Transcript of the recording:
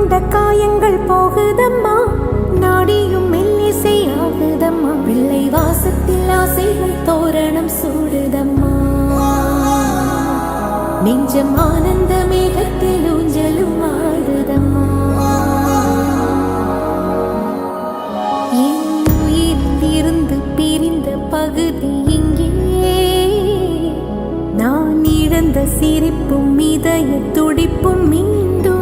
கொண்ட காயங்கள் போகுதம்மா, நாடியும் மெல்லிசை ஆகுதம்மா, வெள்ளை வாசத்தில் ஆசைகள் தோரணம் சூடுதம்மா, நெஞ்சம் ஆனந்த மேகத்தில் ஊஞ்சலும் ஆடுதம்மா. என் உயிரிலிருந்து பிரிந்த பகுதி இங்கே, நான் இழந்த சிரிப்பும் இதய துடிப்பும் மீண்டும்